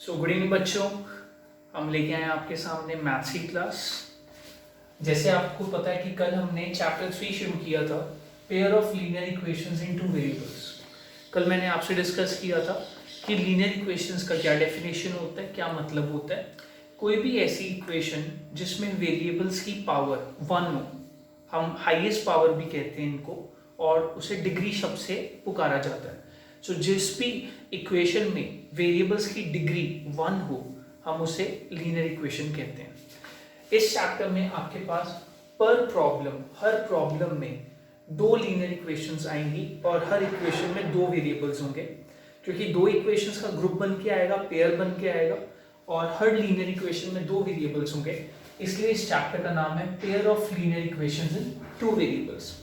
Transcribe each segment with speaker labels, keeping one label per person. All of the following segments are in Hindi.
Speaker 1: गुड इवनिंग बच्चों, हम लेके आए आपके सामने मैथ्स की क्लास। जैसे आपको पता है कि कल हमने चैप्टर 3 शुरू किया था, pair of linear equations in two variables. कल मैंने आपसे डिस्कस किया था कि लीनियर इक्वेशंस का क्या डेफिनेशन होता है, क्या मतलब होता है। कोई भी ऐसी इक्वेशन जिसमें वेरिएबल्स की पावर 1 हो, हम हाईएस्ट पावर भी कहते हैं इनको, और उसे डिग्री शब्द से पुकारा जाता है। जिस भी इक्वेशन में वेरिएबल्स की डिग्री 1 हो, हम उसे लीनियर इक्वेशन कहते हैं। इस चैप्टर में आपके पास पर प्रॉब्लम, हर प्रॉब्लम में 2 लीनियर इक्वेशंस आएंगी और हर इक्वेशन में 2 वेरिएबल्स होंगे, क्योंकि 2 इक्वेशंस का ग्रुप बन के आएगा, पेयर बन के आएगा, और हर लीनियर इक्वेशन में 2 वेरिएबल्स होंगे। इसलिए इस चैप्टर का नाम है pair of linear equations in 2 variables.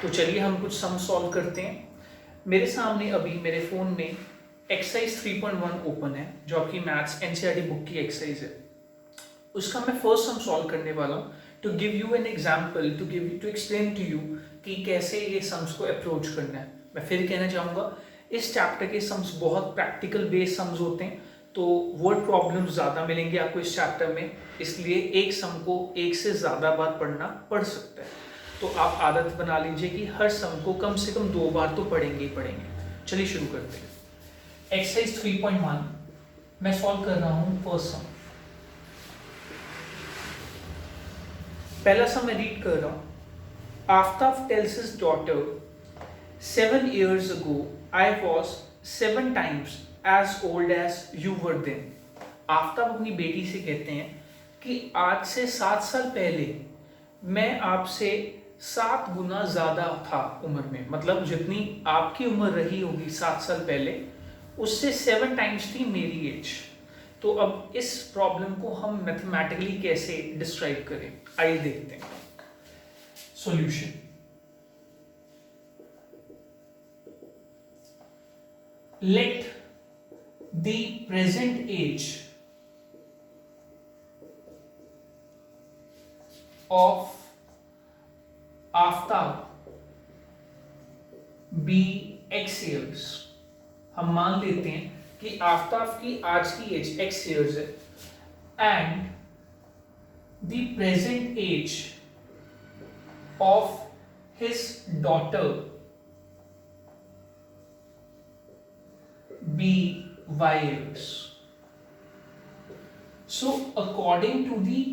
Speaker 1: तो चलिए हम कुछ सम सॉल्व करते हैं। मेरे सामने अभी मेरे फोन में एक्सरसाइज 3.1 ओपन है, जो आपकी मैथ्स एनसीईआरटी बुक की एक्सरसाइज है। उसका मैं फर्स्ट सम सॉल्व करने वाला हूँ to give you an example, to explain to you कि कैसे ये सम्स को अप्रोच करना है। मैं फिर कहना चाहूँगा, इस चैप्टर के सम्स बहुत प्रैक्टिकल बेस्ड सम्स होते हैं, तो वर्ड प्रॉब्लम्स ज़्यादा मिलेंगे आपको इस चैप्टर में, इसलिए एक सम को एक से ज़्यादा बार पढ़ना पड़ सकता है। तो आप आदत बना लीजिए कि हर सम को कम से कम 2 बार तो पढ़ेंगे ही पढ़ेंगे। चलिए शुरू करते हैं। एक्सरसाइज 3.1 मैं सॉल्व कर रहा हूँ फर्स्ट सम। पहला सम मैं रीड कर रहा हूँ। Aftab tales his daughter 7 years ago I was 7 times as old as you were then। Aftab अपनी बेटी से कहते हैं कि आज से 7 साल पहले मैं आपसे 7 गुना ज्यादा था उम्र में, मतलब जितनी आपकी उम्र रही होगी 7 साल पहले, उससे 7 टाइम्स थी मेरी एज। तो अब इस प्रॉब्लम को हम मैथमेटिकली कैसे डिस्क्राइब करें, आइए देखते हैं। Solution. Let the present age of Aftab be x years। हम मान लेते हैं कि आफ्ताब की आज की एज x years है, and the present age of his daughter be y years। So according to the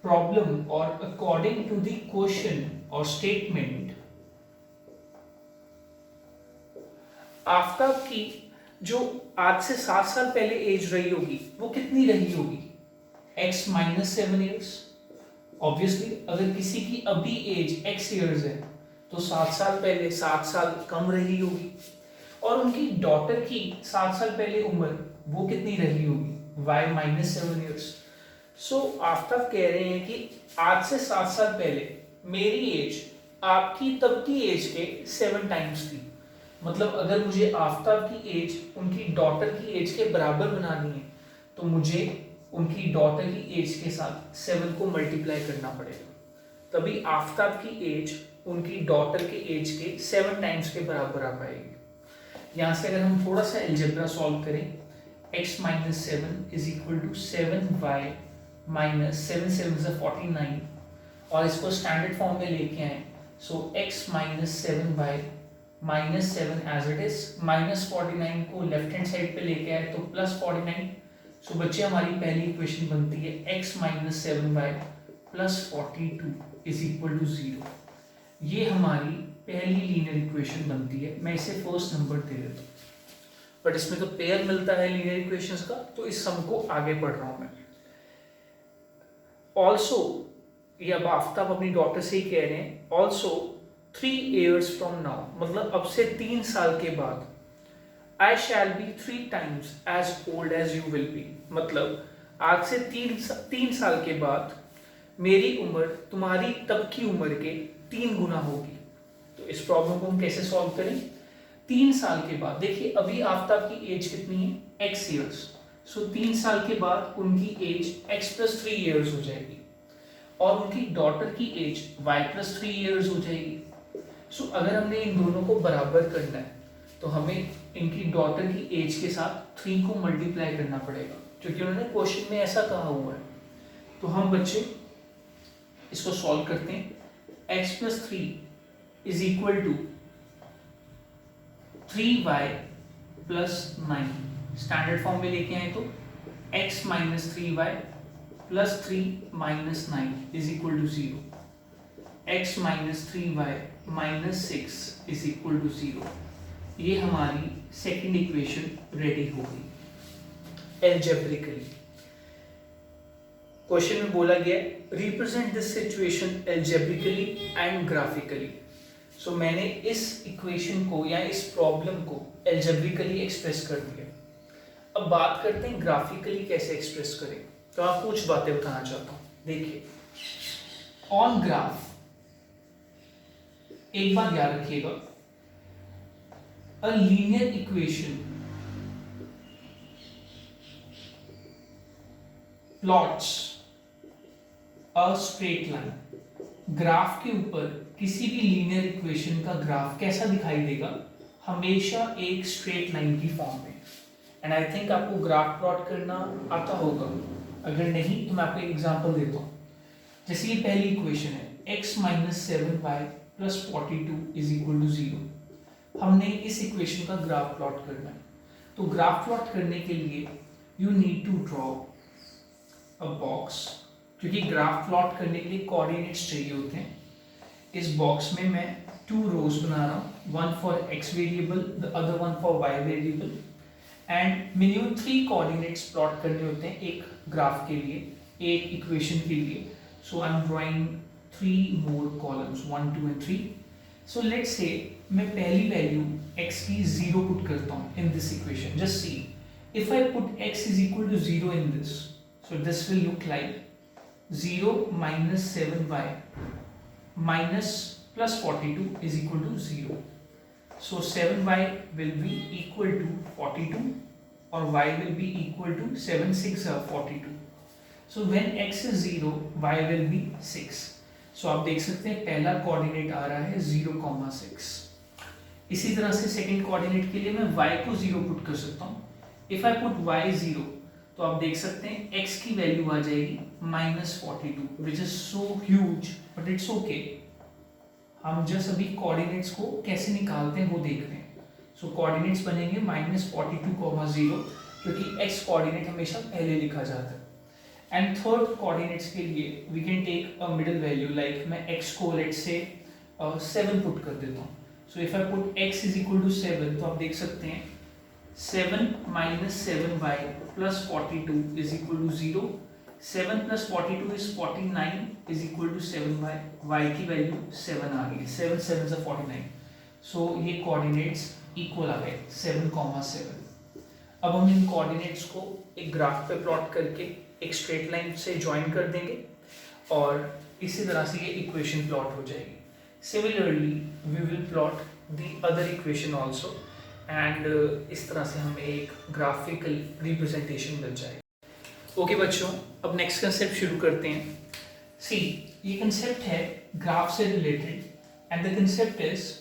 Speaker 1: problem or according to the question or statement, Aftab की जो आज से 7 साल पहले एज रही होगी वो कितनी रही होगी, x - 7 years। ऑब्वियसली अगर किसी की अभी एज x years है तो 7 साल पहले 7 साल कम रही होगी, और उनकी डॉटर की 7 साल पहले उम्र वो कितनी रही होगी, y - 7 years। सो आफ्ताब कह रहे हैं कि आज से 7 साल पहले मेरी एज आपकी तब की एज के 7 टाइम्स थी। मतलब अगर मुझे आफ्ताब की एज उनकी डॉटर की एज के बराबर बनानी है तो मुझे उनकी डॉटर की एज के साथ 7 को मल्टीप्लाई करना पड़ेगा, तभी आफ्ताब की एज उनकी डॉटर के एज के 7 टाइम्स के बराबर आ पाएगी। यहाँ से अगर हम थोड़ा सा अलजेब्रा सॉल्व करें, x - 7 is equal to 7y - 7 7 is 49, और इसको स्टैंडर्ड फॉर्म में लेके आए, so x - 7y - 7 as it is, -49 को लेफ्ट हैंड साइड पे लेके आए तो +49। सो बच्चे हमारी पहली इक्वेशन बनती है x - 7y + 42 is equal to 0। ये हमारी पहली लीनियर इक्वेशन बनती है। मैं इसे फर्स्ट नंबर दे देता हूँ, बट इसमें तो पेयर मिलता है लीनियर इक्वेशंस का, तो इस सम को आगे पढ़ रहा हूं मैं। ऑल्सो ये अब आफ्ताब अपनी डॉटर से ही कह रहे हैं, ऑल्सो 3 years फ्रॉम नाउ, मतलब अब से 3 साल के बाद, आई shall be 3 times as old as you will be। मतलब आज से 3 साल के बाद मेरी उम्र तुम्हारी तब की उम्र के 3 गुना होगी। तो इस प्रॉब्लम को हम कैसे सॉल्व करें, 3 साल के बाद, देखिए अभी आफ्ताब की एज कितनी है, x years। सो 3 साल के बाद उनकी एज x + 3 years हो जाएगी, और उनकी डॉटर की एज y + 3 years हो जाएगी। सो अगर हमने इन दोनों को बराबर करना है तो हमें इनकी डॉटर की एज के साथ 3 को मल्टीप्लाई करना पड़ेगा, क्योंकि उन्होंने क्वेश्चन में ऐसा कहा हुआ है। तो हम बच्चे इसको सॉल्व करते हैं। x plus 3 is equal to 3y plus 9। Standard form में लेके आए तो x minus 3y plus 3 minus 9 is equal to 0। x minus 3y minus 6 is equal to 0। ये हमारी सेकेंड इक्वेशन रेडी हो गई एल्जेब्रिकली। क्वेश्चन में बोला गया represent this situation algebraically and graphically. So मैंने इस इक्वेशन को या इस प्रॉब्लम को एल्जेब्रिकली एक्सप्रेस कर दिया। अब बात करते हैं ग्राफिकली कैसे एक्सप्रेस करें। तो आपको कुछ बातें बताना चाहता हूं। देखिए, ऑन ग्राफ एक बात याद रखिएगा, a linear equation plots a straight line. Graph के ऊपर किसी भी लीनियर इक्वेशन का ग्राफ कैसा दिखाई देगा? हमेशा एक स्ट्रेट लाइन की फॉर्म में। एंड आई थिंक आपको ग्राफ प्लॉट करना आता होगा, अगर नहीं तो मैं आपको एक एग्जांपल देता हूँ। जैसे ये पहली इक्वेशन है x minus 7y plus 42 is equal to 0। हमने इस इक्वेशन का ग्राफ प्लॉट करना है। तो ग्राफ प्लॉट करने के लिए you need to draw a box, क्योंकि ग्राफ प्लॉट करने के लिए कोऑर्डिनेट्स चाहिए होते हैं। इस बॉक्स में मैं 2 रोज बना रहा हूँ, one for x variable, the other one for y variable. And minimum 3 coordinates plot करने होते हैं एक ग्राफ के लिए, एक इक्वेशन के लिए। So I am drawing 3 more columns, 1 2 and 3। So let's say मैं पहली वैल्यू x की 0 पुट करता हूँ in this equation. Just see, if I put x is equal to 0 in this, so this will look like 0 minus 7y minus plus 42 is equal to 0. So 7y will be equal to 42 or y will be equal to 7 6 42. So when x is 0, y will be 6. So आप देख सकते हैं पहला कोऑर्डिनेट आ रहा है 0,6। इसी तरह से सेकंड कोऑर्डिनेट के लिए मैं y को 0 पुट कर सकता हूँ। इफ आई पुट y 0, तो आप देख सकते हैं x की वैल्यू आ जाएगी -42, which is so huge, but it's okay. हम जस्ट अभी कोऑर्डिनेट्स को कैसे निकालते हैं वो देख रहे हैं। सो कोऑर्डिनेट्स बनेंगे -42,0, क्योंकि x कोऑर्डिनेट हमेशा पहले लिखा जाता है। एंड थर्ड कोऑर्डिनेट्स के लिए we can take a middle value, like मैं x को लेट्स से 7 पुट कर देता हूँ। So if I put x is equal to 7, तो आप देख सकते हैं 7 minus 7y plus 42 is equal to 0. 7 plus 42 is 49 is equal to 7y. y की वैल्यू 7 आ गई, 7 7 से 49। सो ये कोऑर्डिनेट्स इक्वल आ गए 7,7। अब हम इन कोऑर्डिनेट्स को एक ग्राफ पे प्लॉट करके एक स्ट्रेट लाइन से ज्वाइन कर देंगे और इसी तरह से ये इक्वेशन प्लॉट हो जाएगी। Similarly we will plot the other equation also, and इस तरह से हमें एक ग्राफिकल रिप्रेजेंटेशन मिल जाएगी। ओके बच्चों, अब नेक्स्ट कंसेप्ट शुरू करते हैं। सी, ये कंसेप्ट है ग्राफ से related, and the concept is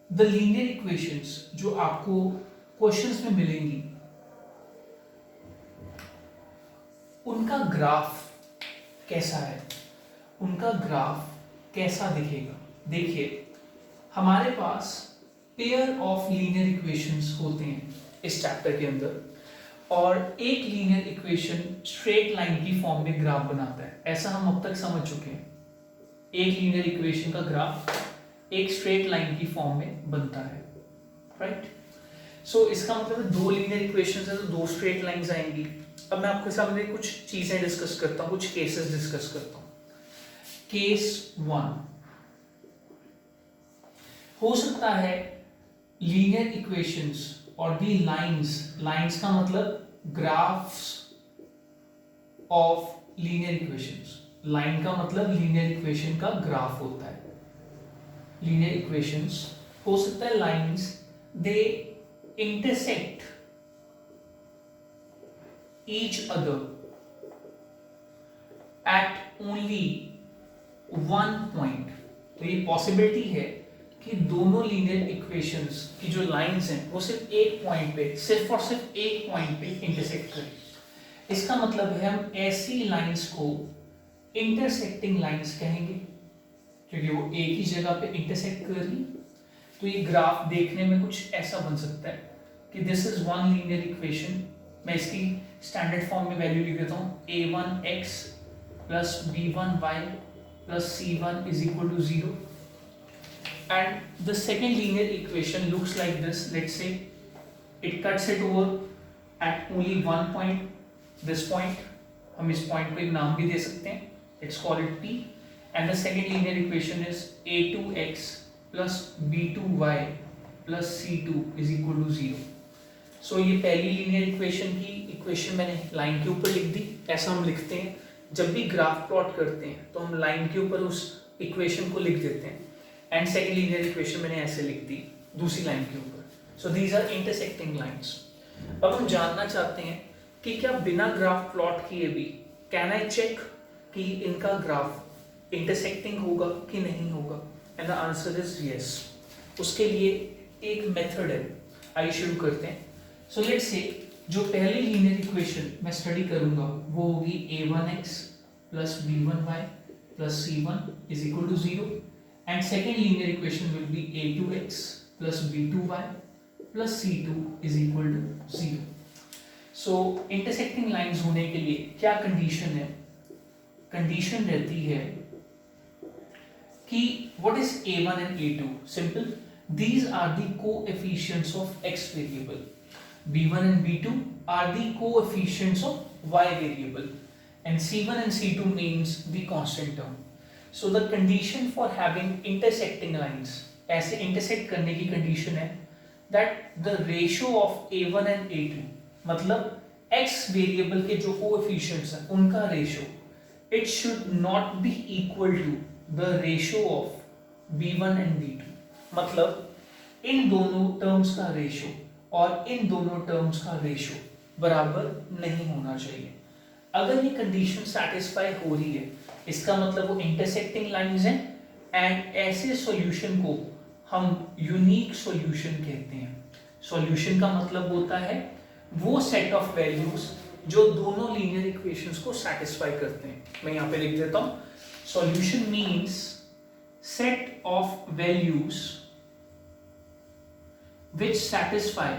Speaker 1: the linear equations जो आपको क्वेश्चंस में मिलेंगी, उनका ग्राफ कैसा है, उनका ग्राफ कैसा दिखेगा। देखिए, हमारे पास पेयर ऑफ लीनियर इक्वेशंस होते हैं इस चैप्टर के अंदर, और एक लीनियर इक्वेशन स्ट्रेट लाइन की फॉर्म में ग्राफ बनाता है। ऐसा हम अब तक समझ चुके हैं, एक लीनियर इक्वेशन का ग्राफ एक स्ट्रेट लाइन की फॉर्म में बनता है, राइट। सो इसका मतलब 2 लीनियर इक्वेशंस है तो 2 स्ट्रेट लाइंस आएंगी। अब मैं आपके सामने कुछ चीजें डिस्कस करता हूँ, कुछ केसेस डिस्कस करता हूँ। केस 1 हो सकता है लीनियर इक्वेशंस और दी लाइंस का मतलब graphs of linear equations. Line का मतलब लीनियर इक्वेशन का ग्राफ होता है। लीनियर इक्वेशंस हो सकता है lines, they intersect each other at only one point. तो ये पॉसिबिलिटी है कि दोनों लीनियर इक्वेशंस की जो लाइंस हैं वो सिर्फ एक पॉइंट पे, सिर्फ और सिर्फ एक पॉइंट पे इंटरसेक्ट करें। इसका मतलब है हम ऐसी लाइंस को इंटरसेक्टिंग लाइंस कहेंगे क्योंकि वो एक ही जगह पे इंटरसेक्ट कर रही। तो ये ग्राफ देखने में कुछ ऐसा बन सकता है कि this is one linear equation. मैं इसकी स्टैंडर्ड फॉर्म में वैल्यू लिख देता हूँ, a1x plus b1y plus c1 is equal to 0, and the second linear equation looks like this. Let's say it cuts it over at only one point, this point. हम इस point को एक नाम भी दे सकते हैं, let's call it p, and the second linear equation is a2x plus b2y plus c2 is equal to 0. So ये पहली linear equation की equation मैंने line के ऊपर लिख दी। ऐसा हम लिखते हैं जब भी ग्राफ प्लॉट करते हैं तो हम लाइन के ऊपर उस इक्वेशन को लिख देते हैं, एंड सेकंड लीनियर इक्वेशन मैंने ऐसे लिख दी दूसरी लाइन के ऊपर। So these are intersecting lines. अब हम जानना चाहते हैं कि क्या बिना ग्राफ प्लॉट किए भी कैन आई चेक कि इनका ग्राफ इंटरसेक्टिंग होगा कि नहीं होगा, and the answer is yes. उसके लिए एक मेथड है, आइए शुरू करते हैं। सो लेट्स से जो पहली लीनियर इक्वेशन मैं स्टडी करूंगा वो होगी a1x plus b1y plus c1 is equal to 0, and second linear equation will be a2x plus b2y plus c2 is equal to 0। So intersecting lines होने के लिए क्या कंडीशन है? कंडीशन रहती है कि what is a1 and a2? Simple, these are the coefficients of x variable. b1 and b2 are the coefficients of y variable, and c1 and c2 means the constant term. So the condition for having intersecting lines, ऐसे intersect करने की condition है that the ratio of a1 and a2, मतलब x variable के जो coefficients हैं उनका ratio, it should not be equal to the ratio of b1 and b2। मतलब इन दोनों टर्म्स का रेशियो और इन दोनों टर्म्स का रेशियो बराबर नहीं होना चाहिए। अगर ये कंडीशन सेटिस्फाई हो रही है इसका मतलब वो इंटरसेक्टिंग लाइंस हैं, एंड ऐसे सॉल्यूशन को हम यूनिक सॉल्यूशन कहते हैं। सॉल्यूशन का मतलब होता है वो सेट ऑफ वैल्यूज जो दोनों लीनियर इक्वेशंस को सेटिस्फाई करते हैं। मैं यहाँ पे लिख देता हूँ, solution means set of values which satisfy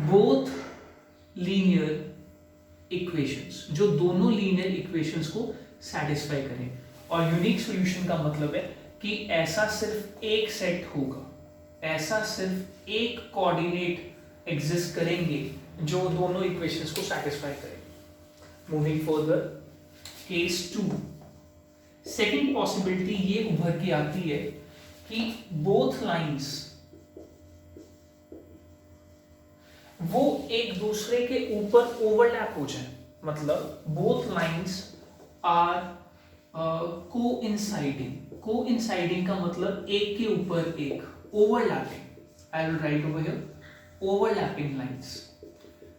Speaker 1: both linear equations, जो दोनों linear equations को satisfy करें। और यूनिक सॉल्यूशन का मतलब है कि ऐसा सिर्फ एक सेट होगा, ऐसा सिर्फ एक कोऑर्डिनेट एग्जिस्ट करेंगे जो दोनों इक्वेशंस को satisfy करें। Moving further, case 2, second possibility ये उभर के आती है कि बोथ लाइंस वो एक दूसरे के ऊपर ओवरलैप हो जाए, मतलब बोथ लाइंस आर कोइंसाइडिंग का मतलब एक के ऊपर एक, overlapping. I will write over here overlapping lines.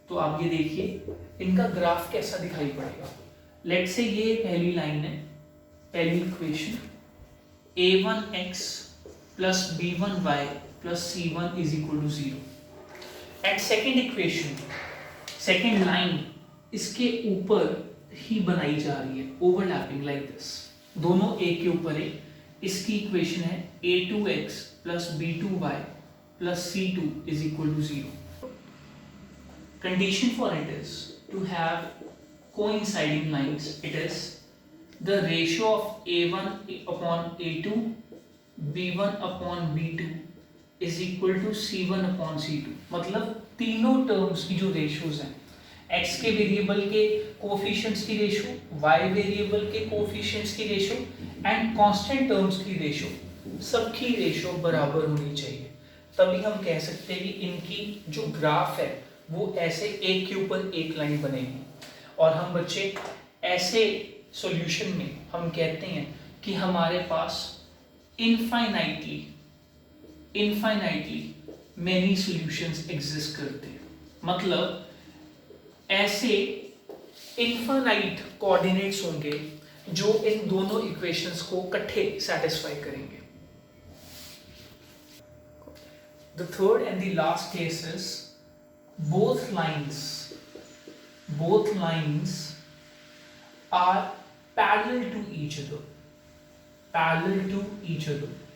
Speaker 1: तो आप ये देखिए इनका ग्राफ कैसा दिखाई पड़ेगा। लेट्स से ये पहली लाइन है, पहली equation a1x plus b1y plus c1 is equal to 0, and second equation, second line इसके ऊपर ही बनाई जा रही है, overlapping like this, दोनों एक के ऊपर एक। इसकी इक्वेशन है a2x plus b2y plus c2 is equal to 0. Condition for it is to have coinciding lines. It is the ratio of a1 upon a2, b1 upon b2 is equal to c1 upon c2। मतलब तीनों टर्म्स की जो रेशियोज हैं, x के वेरिएबल के कोफिशिएंट्स की रेशियो, y वेरिएबल के कोफिशिएंट्स की रेशियो, एंड कांस्टेंट टर्म्स की रेशियो, सबकी रेशियो बराबर होनी चाहिए। तभी हम कह सकते हैं कि इनकी जो ग्राफ है वो ऐसे एक के ऊपर एक लाइन बनेगी। और हम बच्चे ऐसे सॉल्यूशन में हम कहते हैं कि हमारे पास इनफाइनाइटली मेनी सॉल्यूशंस एग्जिस्ट करते हैं। मतलब ऐसे इनफाइनाइट कोऑर्डिनेट्स होंगे जो इन दोनों इक्वेशंस को इकट्ठे सेटिस्फाई करेंगे। The third and the last case is both lines are parallel to each other.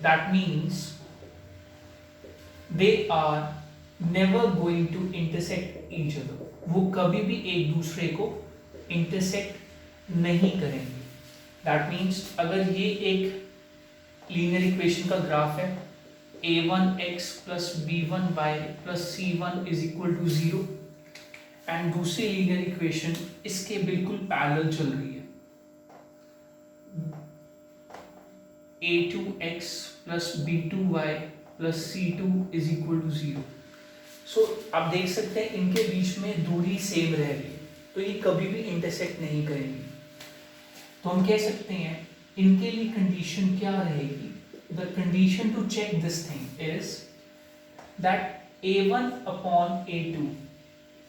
Speaker 1: That means they are never going to intersect each other. वो कभी भी एक दूसरे को इंटरसेक्ट नहीं करेंगे। That means अगर ये एक लीनियर इक्वेशन का ग्राफ है, a1x plus b1y plus c1 is equal to 0, and दूसरी लीनियर इक्वेशन इसके बिल्कुल पैरेलल चल रही है, a2x plus b2y plus c2 is equal to 0। सो आप देख सकते हैं इनके बीच में दूरी सेम रह रही है, तो ये कभी भी इंटरसेक्ट नहीं करेंगी। तो हम कह सकते हैं इनके लिए कंडीशन क्या रहेगी? The condition to check this thing is that a1 upon a2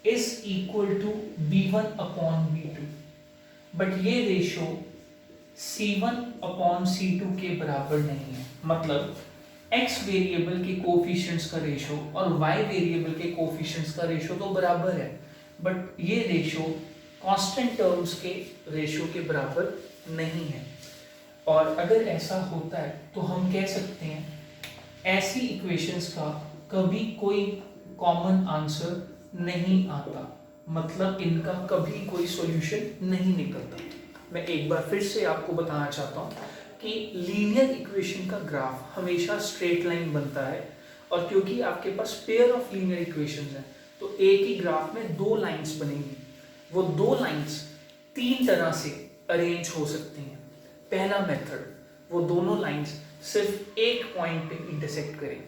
Speaker 1: is equal to b1 upon b2, but ये रेशो c1 upon c2 के बराबर नहीं है। मतलब x वेरिएबल के कोफिशिएंट्स का रेशो और y वेरिएबल के कोफिशिएंट्स का रेशो तो बराबर है, बट ये रेशो कांस्टेंट टर्म्स के रेशो के बराबर नहीं है। और अगर ऐसा होता है तो हम कह सकते हैं ऐसी इक्वेशंस का कभी कोई कॉमन आंसर नहीं आता, मतलब इनका कभी कोई सॉल्यूशन नहीं निकलता। मैं एक बार फिर से आपको बताना चाहता हूँ कि लीनियर इक्वेशन का ग्राफ हमेशा स्ट्रेट लाइन बनता है, और क्योंकि आपके पास पेयर ऑफ लीनियर इक्वेशंस हैं तो एक ही ग्राफ में दो लाइंस बनेंगी। वो दो लाइंस तीन तरह से अरेंज हो सकती हैं। पहला मेथड, वो दोनों लाइंस सिर्फ एक पॉइंट पे इंटरसेक्ट करें।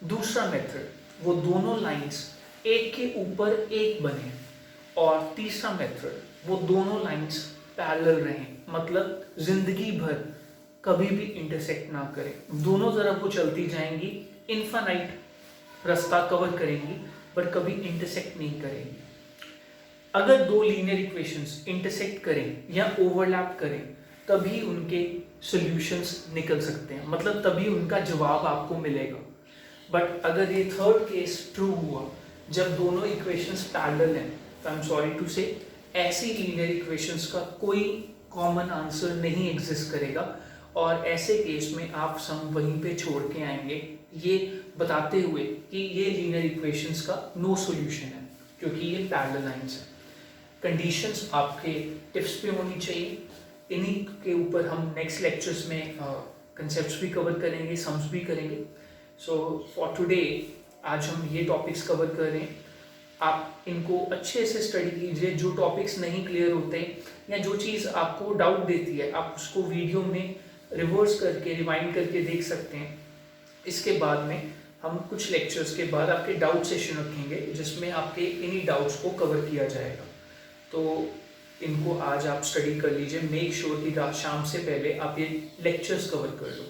Speaker 1: दूसरा मेथड, वो दोनों लाइंस एक के ऊपर एक बने। और तीसरा मेथड, वो दोनों लाइंस पैरेलल रहें, मतलब जिंदगी भर कभी भी इंटरसेक्ट ना करें। दोनों तरफ वो चलती जाएंगी, इनफाइनाइट रास्ता कवर करेंगी, पर कभी इंटरसेक्ट नहीं करेंगी। अगर दो लीनियर इक्वेशंस इंटरसेक्ट करें या ओवरलैप करें तभी उनके सॉल्यूशंस निकल सकते हैं, मतलब तभी उनका जवाब आपको मिलेगा। बट अगर ये थर्ड केस ट्रू हुआ जब दोनों इक्वेशंस पैरेलल हैं, तो आई एम सॉरी टू से ऐसी लीनियर इक्वेशंस का कोई कॉमन आंसर नहीं एग्जिस्ट करेगा, और ऐसे केस में आप सम वहीं पे छोड़ के आएंगे, ये बताते हुए कि ये लीनियर इक्वेशंस का नो सॉल्यूशन है क्योंकि ये पैरेलल लाइंस हैं। कंडीशंस आपके टिप्स पे होनी चाहिए। इन्हीं के ऊपर हम नेक्स्ट लेक्चर्स में कंसेप्ट्स भी कवर करेंगे, सम्स भी करेंगे। सो फॉर टुडे आज हम ये टॉपिक्स कवर कर रहे हैं। आप इनको अच्छे से स्टडी कीजिए। जो टॉपिक्स नहीं क्लियर होते या जो चीज़ आपको डाउट देती है, आप उसको वीडियो में रिवर्स करके रिवाइंड करके देख सकते हैं। इसके बाद में हम कुछ लेक्चर्स के बाद आपके डाउट सेशन रखेंगे जिसमें आपके इन्हीं डाउट्स को कवर किया जाएगा। तो इनको आज आप स्टडी कर लीजिए। मेक श्योर कि शाम से पहले आप ये लेक्चर्स कवर कर लो।